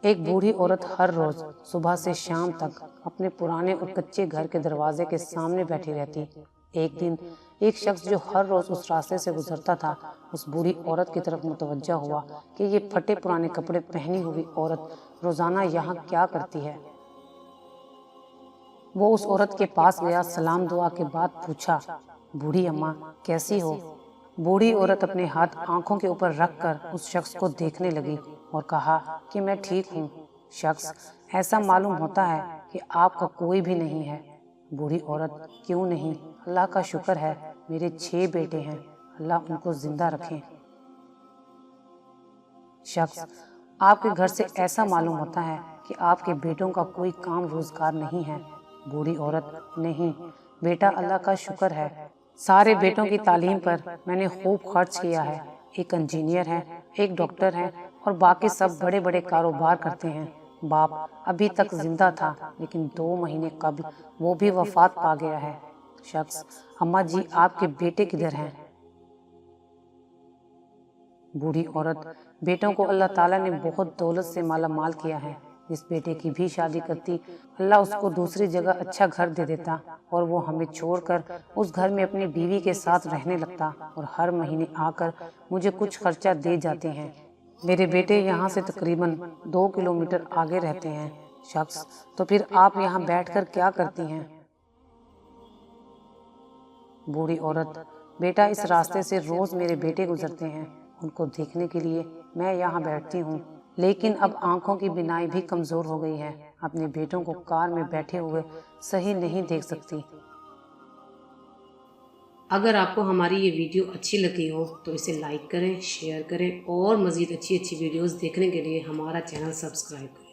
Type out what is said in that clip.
ایک بوڑھی عورت ہر روز صبح سے شام تک اپنے پرانے اور کچے گھر کے دروازے کے سامنے بیٹھی رہتی۔ ایک دن ایک شخص جو ہر روز اس راستے سے گزرتا تھا اس بوڑھی عورت کی طرف متوجہ ہوا کہ یہ پھٹے پرانے کپڑے پہنی ہوئی عورت روزانہ یہاں کیا کرتی ہے۔ وہ اس عورت کے پاس گیا، سلام دعا کے بعد پوچھا، بوڑھی اماں کیسی ہو؟ بوڑھی عورت اپنے ہاتھ آنکھوں کے اوپر رکھ کر اس شخص کو دیکھنے لگی اور کہا کہ میں ٹھیک ہوں۔ شخص، ایسا معلوم ہوتا ہے کہ آپ کا کوئی بھی نہیں ہے۔ بوڑھی عورت، کیوں نہیں؟ اللہ کا شکر ہے، میرے 6 بیٹے ہیں، اللہ ان کو زندہ رکھیں۔ شخص، آپ کے گھر سے ایسا معلوم ہوتا ہے کہ آپ کے بیٹوں کا کوئی کام روزگار نہیں ہے۔ بوڑھی عورت، نہیں بیٹا، اللہ کا شکر ہے، سارے بیٹوں کی تعلیم پر میں نے خوب خرچ کیا ہے۔ ایک انجینئر ہے، ایک ڈاکٹر ہے اور باقی سب بڑے بڑے کاروبار کرتے ہیں۔ باپ ابھی تک زندہ تھا لیکن 2 مہینے قبل وہ بھی وفات پا گیا ہے۔ شخص، اماں جی آپ کے بیٹے کدھر ہیں؟ بوڑھی عورت، بیٹوں کو اللہ تعالیٰ نے بہت دولت سے مالا مال کیا ہے۔ جس بیٹے کی بھی شادی کرتی اللہ اس کو دوسری جگہ اچھا گھر دے دیتا اور وہ ہمیں چھوڑ کر اس گھر میں اپنی بیوی کے ساتھ رہنے لگتا اور ہر مہینے آ کر مجھے کچھ خرچہ دے جاتے ہیں۔ میرے بیٹے یہاں سے تقریباً 2 کلومیٹر آگے رہتے ہیں۔ شخص، تو پھر آپ یہاں بیٹھ کر کیا کرتی ہیں؟ بوڑھی عورت، بیٹا اس راستے سے روز میرے بیٹے گزرتے ہیں، ان کو دیکھنے کے لیے میں یہاں بیٹھتی ہوں، لیکن اب آنکھوں کی بینائی بھی کمزور ہو گئی ہے، اپنے بیٹوں کو کار میں بیٹھے ہوئے صحیح نہیں دیکھ سکتی۔ اگر آپ کو ہماری یہ ویڈیو اچھی لگی ہو تو اسے لائک کریں، شیئر کریں اور مزید اچھی ویڈیوز دیکھنے کے لیے ہمارا چینل سبسکرائب کریں۔